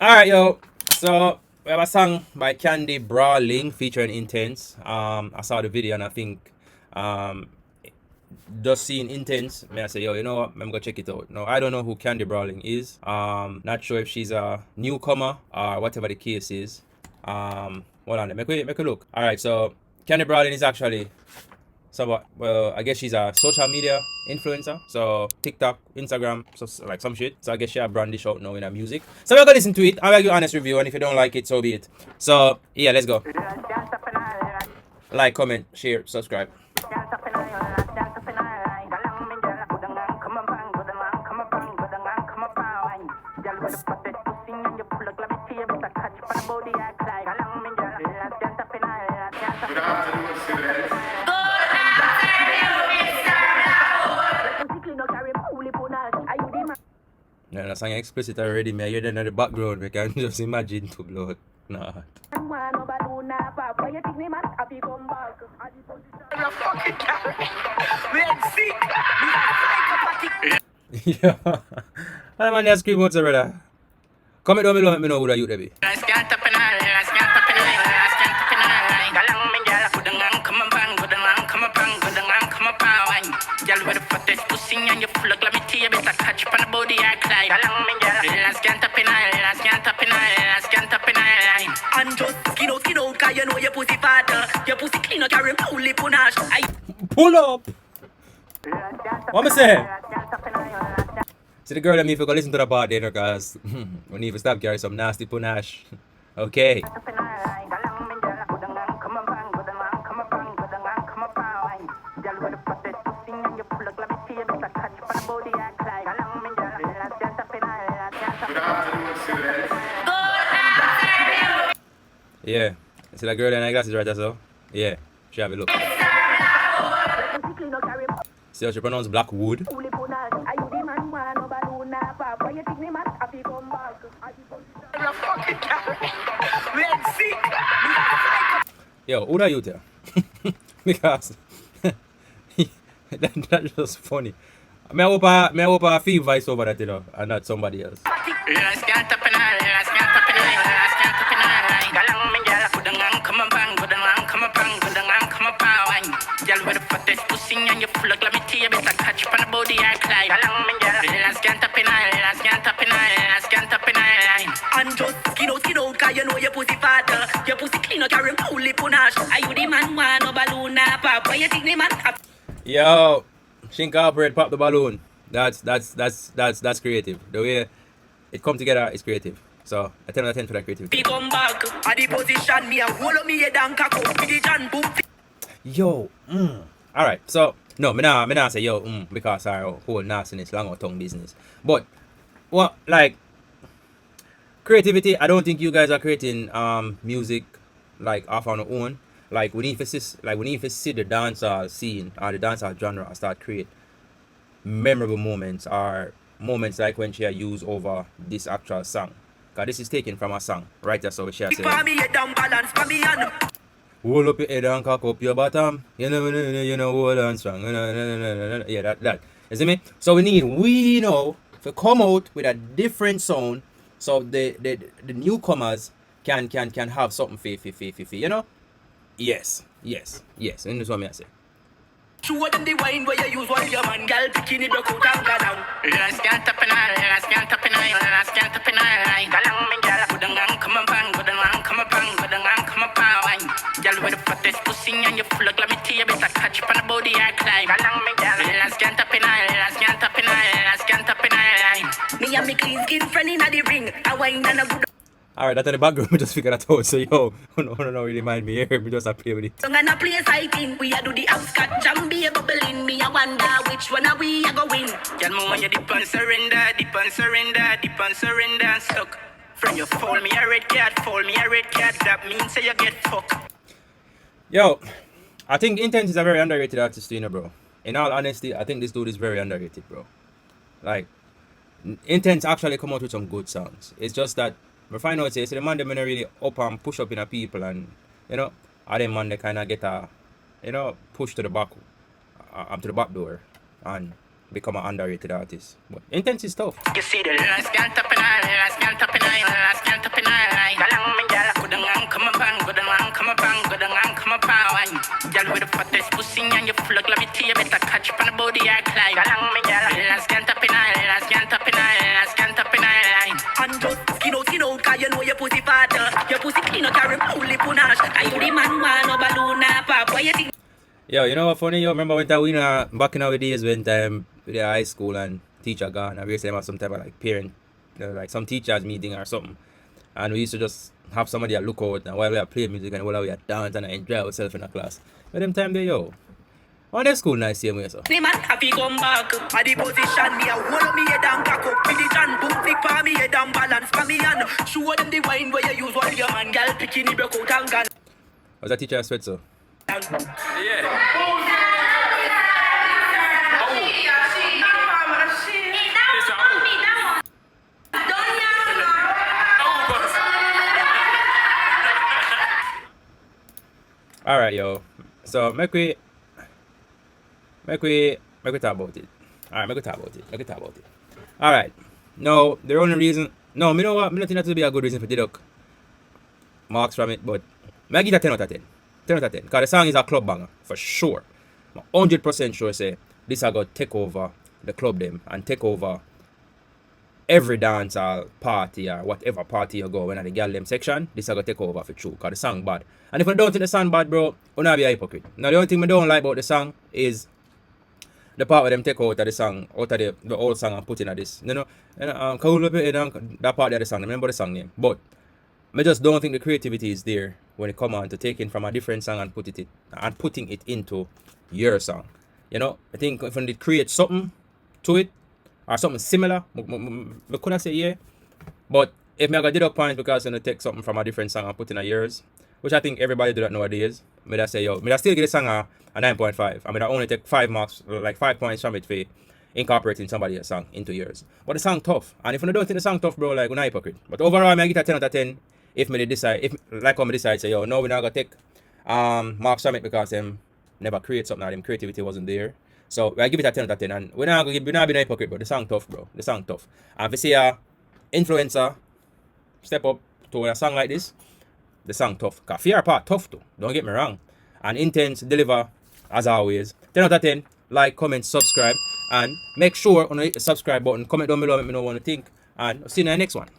Alright, yo. So we have a song by Khandy Brawling featuring Intence. I saw the video and I think um just seeing Intence, may I say, yo, you know what? I'm gonna check it out. No, I don't know who Khandy Brawling is. Not sure if she's a newcomer or whatever the case is. Hold on, make a look. Alright, so Khandy Brawling is actually so well, I guess she's a social media influencer. So TikTok, Instagram, so like some shit. So I guess she a brandish out now in her music. So we're gonna listen to it. I'm gonna give you an honest review, and if you don't like it, so be it. So yeah, let's go. Like, comment, share, subscribe. Yeah, that's song explicit already, man. You're in the background. We can just imagine to blood. Nah. Yeah. I'm on the screen, what's up, brother? Comment down below, let me know who that you be. Girl with the fattest pussy and you full of glamity, you better catch up on the body I climb. Last can't tap in eye, last can't tap in eye, last can't tap in eye. And just skin out, cause you know your pussy fatter. Your pussy clean out, carry fully punash. Pull up! What am I saying? See the girl that me if you go listen to the bar dinner, cause we need to stop carrying some nasty punash. Okay. Yeah. See that girl in the glasses right there, so? Yeah. She have a look. See how she pronounce Blackwood? Yo, who are you there? Because that's just funny. I hope I feel voice over that, you know, and not somebody else. Girl with the fattest pussy and you full of glamity, you better catch up on the body I climb. Last can't tap in eye, last can't tap in eye, last can't tap in eye. And just skin out, cause you know your pussy fatter. Your pussy clean out, carry fully punash. Are you the man, one no balloon, pop? Why you think the man? Yo, she incorporate pop the balloon. That's creative. The way it come together is creative. So I 10 out of 10 for that creativity. Come back, at the position me and hold up me head and cock up with the jam boom. Yo, alright, so no, me nah say yo, because our whole nastiness, long out tongue business. But what like creativity, I don't think you guys are creating music like off on our own. Like we need to see the dancehall scene or the dancehall genre and start create memorable moments or moments like when she used over this actual song. Cause this is taken from a song, right? That's what she said. Hold up your head and cock up your bottom. You know, hold on strong. Yeah, that. You see me? So we know to come out with a different sound, so the newcomers can have something for you know? Yes. And that's what I say. Show them the wine where you use while your man girl bikini broke out and go down. Last can't tap in eye, last can't tap in eye, last can't tap in eye. Galang me girl, go down, come up, wine. Girl with the fattest pussy and you full of glamity, you better catch up on the body I climb. Galang me girl, last can't tap in eye, last can't tap in eye, last can't tap in eye. Me and me clean skin friend inna the ring, I wine and a good. Alright, that's in the background, we just figured that out. So, yo, no, really mind me here. We just have to play with it. So, gonna play fighting. We are do the house cut, jam be a bubbling. Me, I wonder which one are we a go win. Can more you dip and surrender, and stuck. From you fold me a red card, that means say you get fucked. Yo, I think Intence is a very underrated artist, you know, bro. In all honesty, I think this dude is very underrated, bro. Like, Intence actually come out with some good songs. It's just that I find out say the man them really up and push up in a people, and you know, all them man they kinda get a push to the back to the back door, and become an underrated artist. But Intence is tough. You see the last can't up and I, last can't up and I, last can't up and I. Galang me gal, good and come upon, good and come upon, good and come upon. Gal with the fattest pussy and you float like me tea, better catch up on the body I climb. Galang me gal, last can't up and I, last can't up and I, last can't up and I. And just skin out, cause you know your pussy fat. Your pussy clean out, carry fully punash. Are you the man, no balloon, pop? Why you think? Yo, you know what funny? Yo, remember when we back in our days when we were high school and teacher gone, and we used to have some type of like parent, like some teachers meeting or something, and we used to just have somebody that look out and while we are playing music and while we are dance and enjoy ourselves in the class. But them time they yo, on their school nice same way so. The man happy come back, at the position me a hold up me head and cock up with the jam, boom flick for me head and balance for me and show them the wine where you use while your man girl picking broke out and gone. Was that teacher sweat so? Alright, yo. So make we talk about it. Alright, make we talk about it. Alright. No, the only reason me know what, me don't think that would be a good reason for deduct marks from it, but I give it a 10 out of 10. 10 out of 10. Because the song is a club banger, for sure. I'm 100% sure say this are going to take over the club them and take over every dancehall party or whatever party you go when at the girl them section. This are going to take over for true because the song bad. And if you don't think the song bad, bro, you're not be a hypocrite. Now the only thing I don't like about the song is the part where them take out of the song, out of the old song and put in at this. You know, that part of the song, remember the song name. But I just don't think the creativity is there when it come on to taking from a different song and putting it into your song. You know, I think if they create something to it or something similar, I could say yeah. But if I got deduct points because I take something from a different song and put in a yours, which I think everybody do that nowadays, I say yo, I still give the song a 9.5. I mean I only take 5 marks, like 5 points from it for incorporating somebody else's song into yours. But the song tough. And if you don't think the song tough, bro, like we're not hypocrite. But overall I get a 10 out of 10 if me decide, if like I'm decide say yo, no, we're not gonna take marks from it because them never create something or them creativity wasn't there. So I give it a 10 out of 10 and we're not be no hypocrite, but the song tough, bro. The song tough. And if you see a influencer step up to a song like this, the song tough. Cause fear part tough too. Don't get me wrong. And Intence deliver as always. 10 out of 10. Like, comment, subscribe, and make sure on the subscribe button. Comment down below, let me know what you think. And see you in the next one.